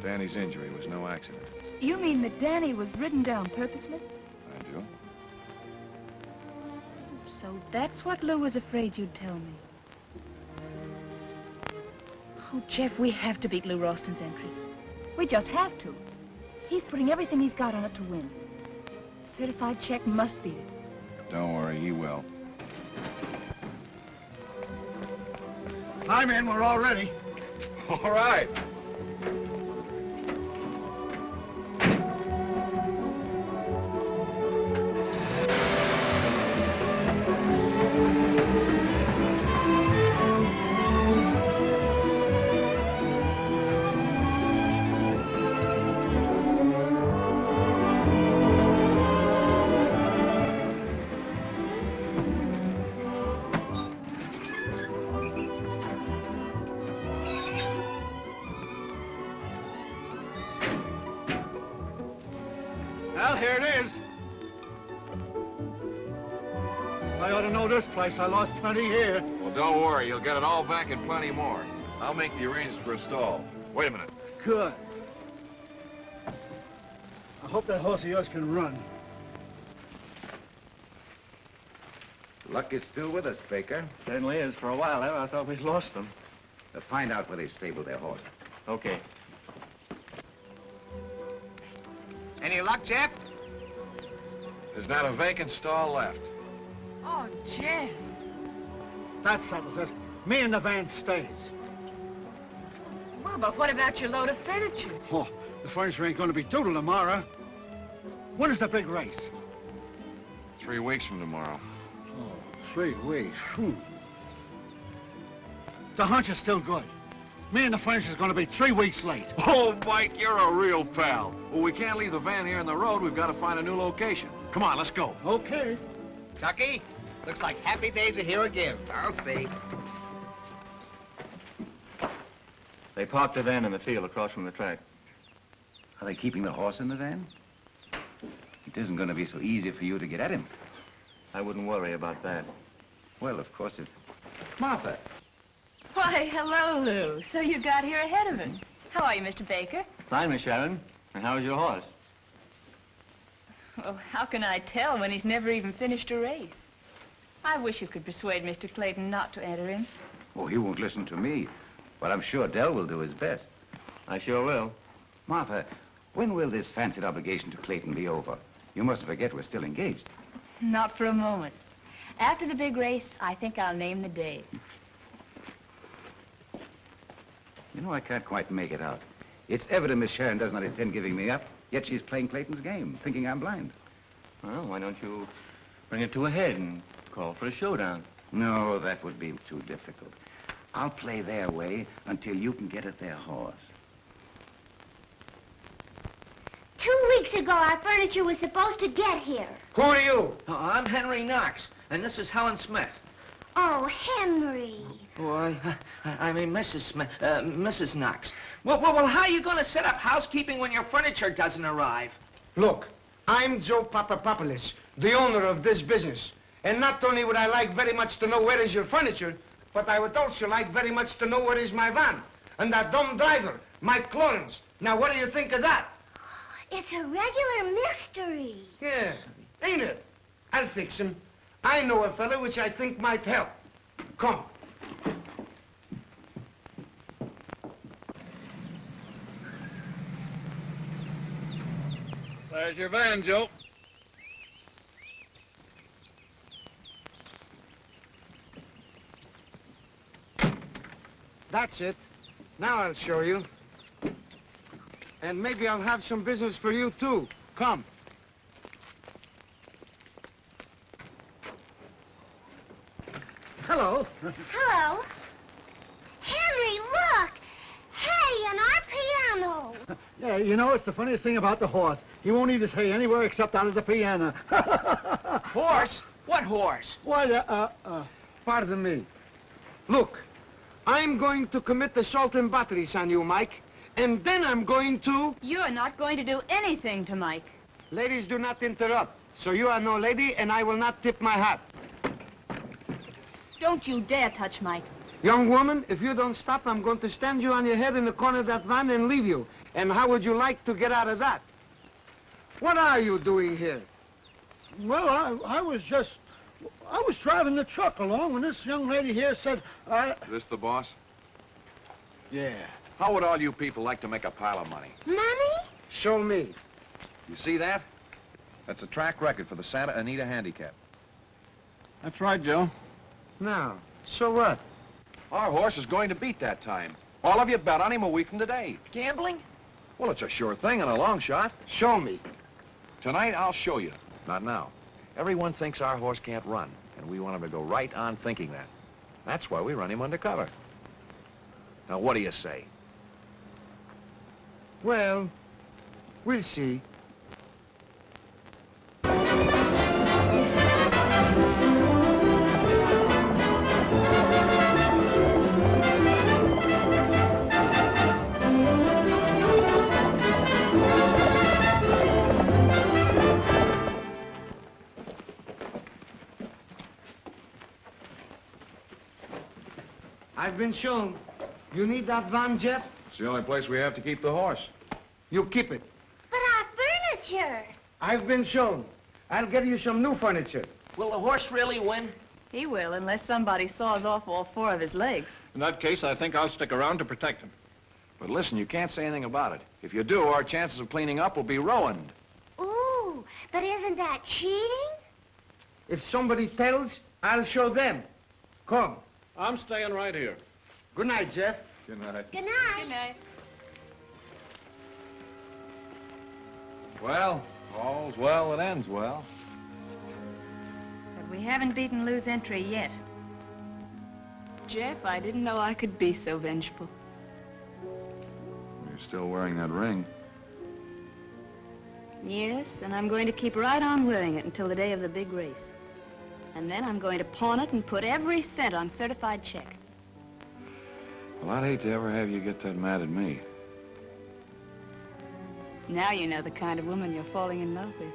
Danny's injury was no accident. You mean that Danny was ridden down purposely? I do. So that's what Lou was afraid you'd tell me. Oh, Jeff, we have to beat Lou Ralston's entry. We just have to. He's putting everything he's got on it to win. Certified check must beat it. Don't worry, he will. Climb in, we're all ready. All right. Well, here it is. I ought to know this place. I lost plenty here. Well, don't worry. You'll get it all back and plenty more. I'll make the arrangements for a stall. Wait a minute. Good. I hope that horse of yours can run. Luck is still with us, Baker. Certainly is. For a while there, I thought we'd lost them. Find out where they stabled their horse. Okay. Any luck, Jeff? There's not a vacant stall left. Oh, Jeff. That settles it. Me and the van stays. Well, but what about your load of furniture? Oh, the furniture ain't going to be doodle tomorrow. When is the big race? 3 weeks from tomorrow. Oh, 3 weeks. The hunch is still good. Me and the furniture's going to be 3 weeks late. Oh, Mike, you're a real pal. Well, we can't leave the van here on the road. We've got to find a new location. Come on, let's go. Okay. Tucky, looks like happy days are here again. I'll see. They parked the van in the field across from the track. Are they keeping the horse in the van? It isn't going to be so easy for you to get at him. I wouldn't worry about that. Well, of course it... Martha. Why, hello, Lou. So you got here ahead of us. How are you, Mr. Baker? Fine, Miss Sharon. And how's your horse? Well, how can I tell when he's never even finished a race? I wish you could persuade Mr. Clayton not to enter him. Oh, he won't listen to me. But I'm sure Dell will do his best. I sure will. Martha, when will this fancied obligation to Clayton be over? You mustn't forget we're still engaged. Not for a moment. After the big race, I think I'll name the day. You know, I can't quite make it out. It's evident Miss Sharon does not intend giving me up, yet she's playing Clayton's game, thinking I'm blind. Well, why don't you bring it to a head and call for a showdown? No, that would be too difficult. I'll play their way until you can get at their horse. 2 weeks ago, our furniture was supposed to get here. Who are you? I'm Henry Knox, and this is Helen Smith. Oh, Henry. Oh, I mean Mrs. Smith, Mrs. Knox. Well, how are you going to set up housekeeping when your furniture doesn't arrive? Look, I'm Joe Papapopoulos, the owner of this business. And not only would I like very much to know where is your furniture, but I would also like very much to know where is my van. And that dumb driver, Mike Lawrence. Now, what do you think of that? It's a regular mystery. Yeah, ain't it? I'll fix him. I know a fella which I think might help. Come. There's your van, Joe. That's it. Now I'll show you. And maybe I'll have some business for you, too. Come. Hello. Hello. Henry, look! Hay on our piano. Yeah, you know, it's the funniest thing about the horse. He won't eat his hay anywhere except out of the piano. Horse? What horse? Why, pardon me. Look, I'm going to commit assault and batteries on you, Mike. And then I'm going to... You're not going to do anything to Mike. Ladies do not interrupt. So you are no lady, and I will not tip my hat. Don't you dare touch Mike. Young woman, if you don't stop, I'm going to stand you on your head in the corner of that van and leave you. And how would you like to get out of that? What are you doing here? Well, I was driving the truck along when this young lady here said, Is this the boss? Yeah. How would all you people like to make a pile of money? Money? Show me. You see that? That's a track record for the Santa Anita Handicap. That's right, Joe. Now, so what? Our horse is going to beat that time. All of you bet on him a week from today. Gambling? Well, it's a sure thing and a long shot. Show me. Tonight, I'll show you. Not now. Everyone thinks our horse can't run, and we want him to go right on thinking that. That's why we run him undercover. Now, what do you say? Well, we'll see. I've been shown. You need that van, Jeff? It's the only place we have to keep the horse. You keep it. But our furniture. I've been shown. I'll get you some new furniture. Will the horse really win? He will, unless somebody saws off all 4 of his legs. In that case, I think I'll stick around to protect him. But listen, you can't say anything about it. If you do, our chances of cleaning up will be ruined. Ooh, but isn't that cheating? If somebody tells, I'll show them. Come. I'm staying right here. Good night, Jeff. Good night. Good night. Good night. Well, all's well that ends well. But we haven't beaten Lou's entry yet. Jeff, I didn't know I could be so vengeful. You're still wearing that ring. Yes, and I'm going to keep right on wearing it until the day of the big race. And then I'm going to pawn it and put every cent on certified check. Well, I'd hate to ever have you get that mad at me. Now you know the kind of woman you're falling in love with.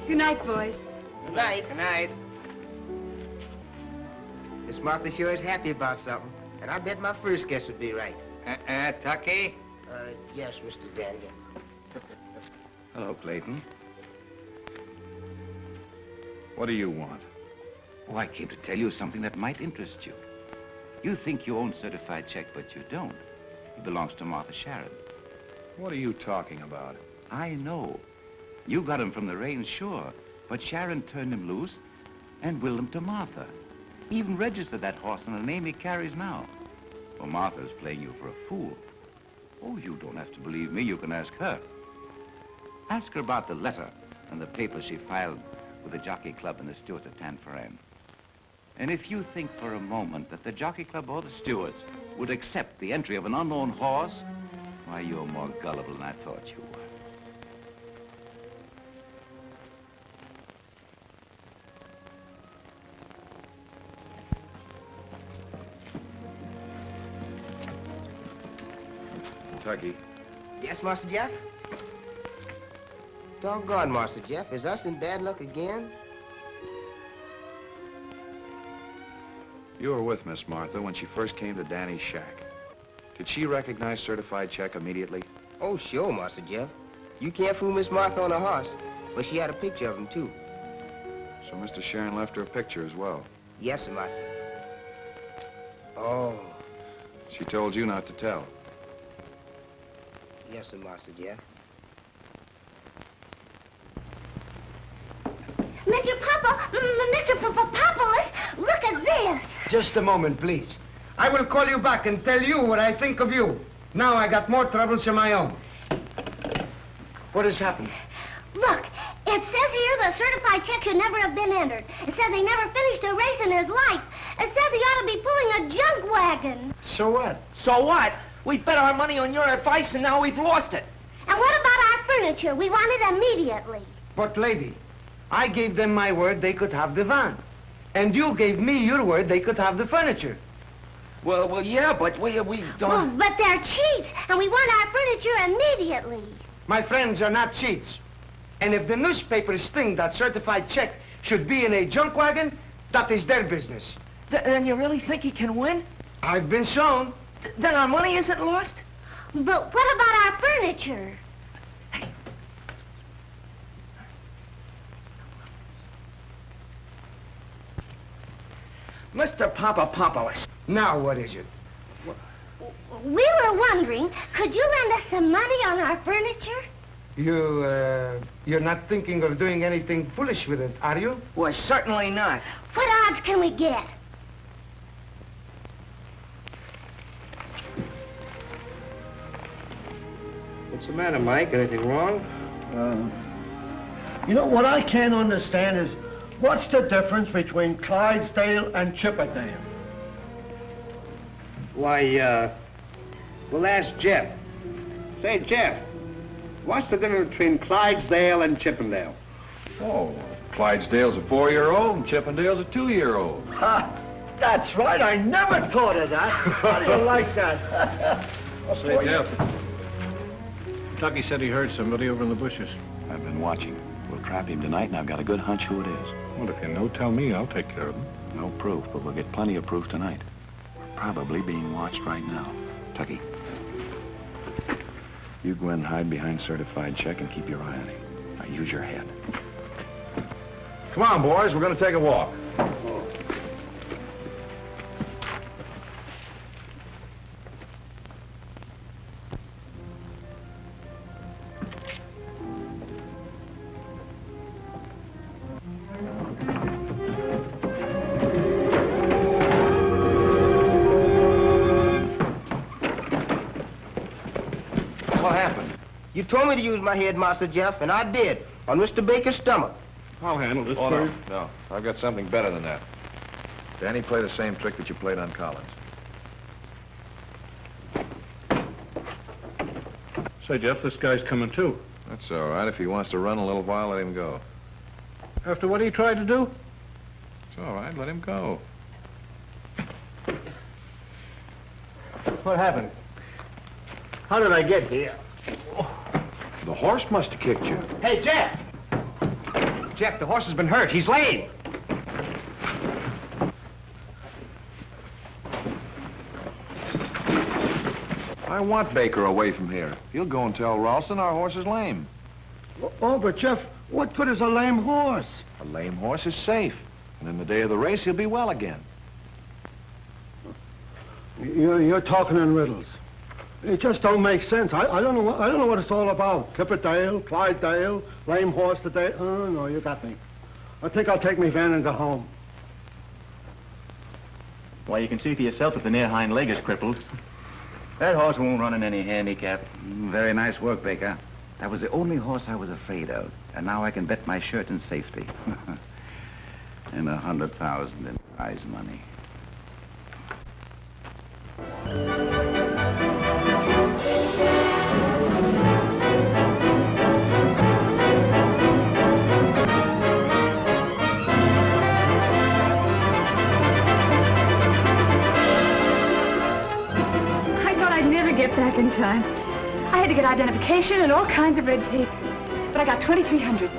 Good night, boys. Good night. Good night. Miss Martha sure is happy about something. And I bet my first guess would be right. Tucky? Yes, Mr. Daniel. Hello, Clayton. What do you want? Oh, I came to tell you something that might interest you. You think you own certified check, but you don't. He belongs to Martha Sharon. What are you talking about? I know. You got him from the range, sure. But Sharon turned him loose and willed him to Martha. He even registered that horse in the name he carries now. Well, Martha's playing you for a fool. Oh, you don't have to believe me. You can ask her. Ask her about the letter and the papers she filed with the Jockey Club and the stewards at Tanforan. And if you think for a moment that the Jockey Club or the stewards would accept the entry of an unknown horse, why, you're more gullible than I thought you were. Tucky. Yes, Master Jeff? Doggone, Master Jeff. Is us in bad luck again? You were with Miss Martha when she first came to Danny's shack. Did she recognize certified check immediately? Oh, sure, Master Jeff. You can't fool Miss Martha on a horse. But she had a picture of him, too. So Mr. Sharon left her a picture as well. Yes, sir, Master. Oh. She told you not to tell. Yes, sir, Master Jeff. Mr. Papa, Mr. Papapolis, look at this. Just a moment, please. I will call you back and tell you what I think of you. Now I got more troubles of my own. What has happened? Look, it says here the certified check should never have been entered. It says he never finished a race in his life. It says he ought to be pulling a junk wagon. So what? So what? We bet our money on your advice, and now we've lost it. And what about our furniture? We want it immediately. But, lady, I gave them my word they could have the van. And you gave me your word they could have the furniture. Well, yeah, but we Well, don't... but they're cheats, and we want our furniture immediately. My friends are not cheats. And if the newspapers think that certified check should be in a junk wagon, that is their business. Then you really think he can win? I've been shown. Then our money isn't lost? But what about our furniture? Mr. Papapolis. Now what is it? We were wondering, could you lend us some money on our furniture? You're not thinking of doing anything foolish with it, are you? Well, certainly not. What odds can we get? What's the matter, Mike? Anything wrong? You know, what I can't understand is, what's the difference between Clydesdale and Chippendale? Why, we'll ask Jeff. Say, Jeff, what's the difference between Clydesdale and Chippendale? Oh, Clydesdale's a 4-year-old and Chippendale's a 2-year-old. Ha! That's right, I never thought of that. How do you like that? Say, Jeff, Tucky said he heard somebody over in the bushes. I've been watching. We'll trap him tonight, and I've got a good hunch who it is. Well, if you know, tell me. I'll take care of him. No proof, but we'll get plenty of proof tonight. We're probably being watched right now. Tucky, you go in and hide behind certified check and keep your eye on him. Now, use your head. Come on, boys. We're going to take a walk. You told me to use my head, Master Jeff, and I did, on Mr. Baker's stomach. I'll handle this Oh, first. no. I've got something better than that. Danny, play the same trick that you played on Collins. Say, Jeff, this guy's coming too. That's all right. If he wants to run a little while, let him go. After what he tried to do? It's all right. Let him go. What happened? How did I get here? The horse must have kicked you. Hey, Jeff! Jeff, the horse has been hurt. He's lame. I want Baker away from here. He'll go and tell Ralston our horse is lame. Oh, but Jeff, what good is a lame horse? A lame horse is safe. And in the day of the race, he'll be well again. You're talking in riddles. It just don't make sense. I don't know what it's all about. Tipperdale, Clydesdale, lame horse today. Oh, no, you got me. I think I'll take me van and go home. Why, you can see for yourself if the near hind leg is crippled. That horse won't run in any handicap. Very nice work, Baker. That was the only horse I was afraid of. And now I can bet my shirt in safety. And 100,000 in prize money. I thought I'd never get back in time. I had to get identification and all kinds of red tape. But I got 2,300.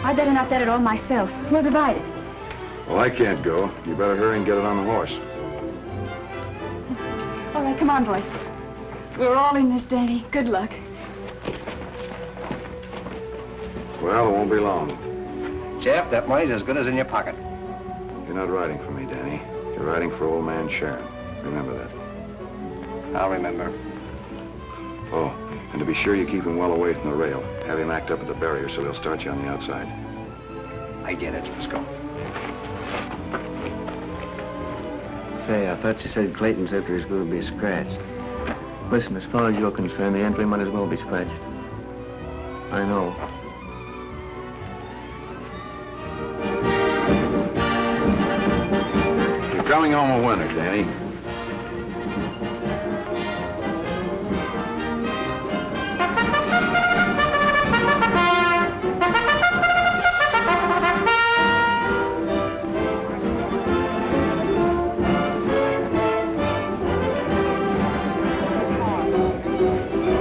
I better not bet it all myself. We'll divide it. Well, I can't go. You better hurry and get it on the horse. All right, come on, boys. We're all in this, Danny. Good luck. Well, it won't be long. Jeff, that money's as good as in your pocket. You're not riding for me, Danny. You're riding for old man Sharon. Remember that. I'll remember. Oh, and to be sure you keep him well away from the rail. Have him act up at the barrier so he'll start you on the outside. I get it. Let's go. Say, I thought you said Clayton's entry was going to be scratched. Listen, as far as you're concerned, the entry might as well be scratched. I know. You're coming home a winner, Danny.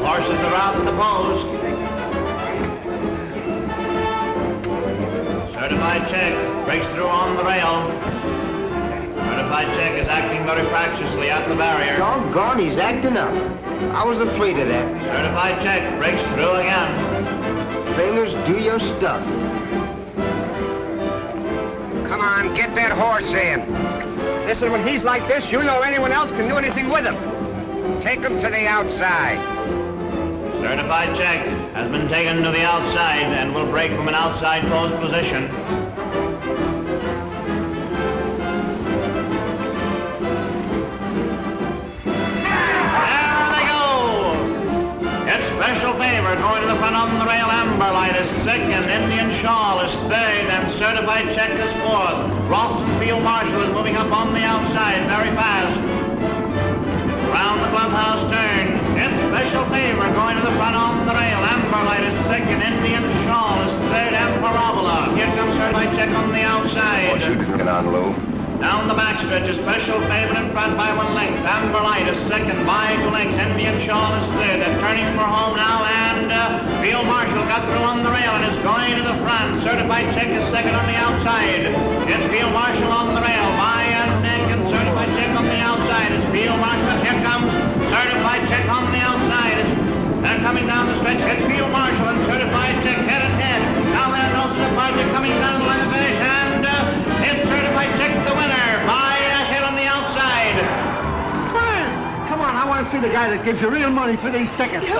Horses are out in the post. Certified check breaks through on the rail. Certified check is acting very fractiously at the barrier. Doggone, he's acting up. I was afraid of that. Certified check breaks through again. Trainers, do your stuff. Come on, get that horse in. Listen, when he's like this, you know anyone else can do anything with him. Take him to the outside. Certified check has been taken to the outside and will break from an outside post position. There they go! It's special favor going to the front on the rail. Amber Light is second, Indian Shawl is third, and Certified check is fourth. Ralston Field Marshal is moving up on the outside very fast. Round the clubhouse turn. It's special favor going to the front on the rail. Amber Light is second. Indian Shawl is third. And Parabola. Here comes Certified check on the outside. What you drinking on, Lou? Down the backstretch, a special favor in front by 1 length. Amber Light is second by 2 lengths. Indian Shawl is third. They're turning for home now, and Field Marshal got through on the rail and is going to the front. Certified check is second on the outside. It's Field Marshal on the rail by a neck, and Certified check on the outside. It's Field Marshal. Here comes Certified check on the outside. They're coming down the stretch. It's Field Marshal and Certified check head and head. Now there's no Certified check coming down the line of finish, and it's Certified check the winner by a head on the outside. Come on, I want to see the guy that gives you real money for these tickets. Maybe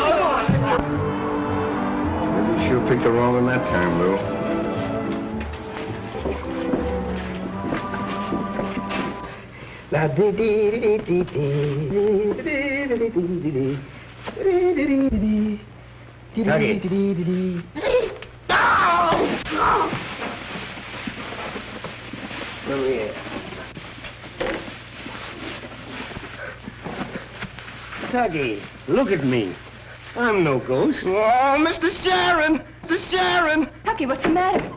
you sure picked the wrong one that time, Lou. La dee dee dee dee dee dee dee dee. Come here. Tuggy, look at me. I'm no ghost. Oh, Mr. Sharon! Mr. Sharon! Tucky, what's the matter?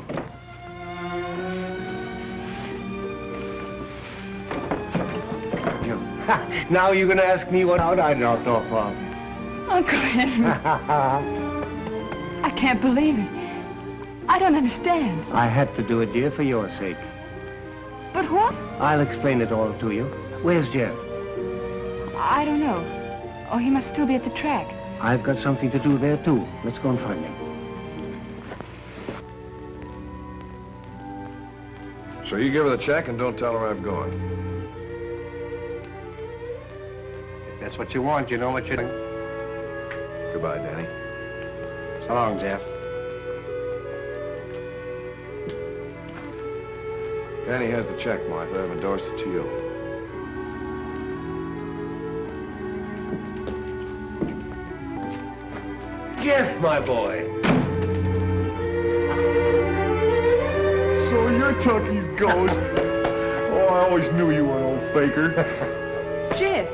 Now you're going to ask me what out I knocked off of. Uncle Henry. I can't believe it. I don't understand. I had to do it, dear, for your sake. But what? I'll explain it all to you. Where's Jeff? I don't know. Oh, he must still be at the track. I've got something to do there, too. Let's go and find him. So you give her the check and don't tell her I'm going. If that's what you want, you know what you're doing. Goodbye, Danny. So long, Jeff. Danny has the check, Martha. I've endorsed it to you. Jeff, my boy. So you're Tucky's ghost. Oh, I always knew you were an old faker. Jeff,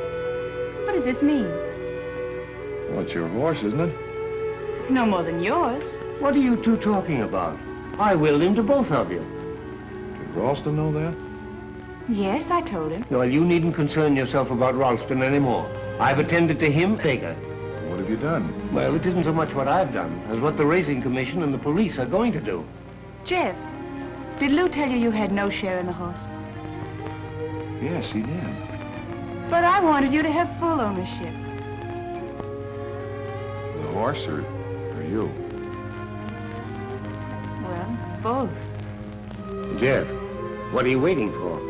what does this mean? Well, it's your horse, isn't it? No more than yours. What are you two talking about? I willed him to both of you. Did Ralston know that? Yes, I told him. Well, you needn't concern yourself about Ralston anymore. I've attended to him, Baker. What have have you done? Well, it isn't so much what I've done as what the Racing Commission and the police are going to do. Jeff, did Lou tell you you had no share in the horse? Yes, he did. But I wanted you to have full ownership. The horse or you? Well, both. Jeff, what are you waiting for?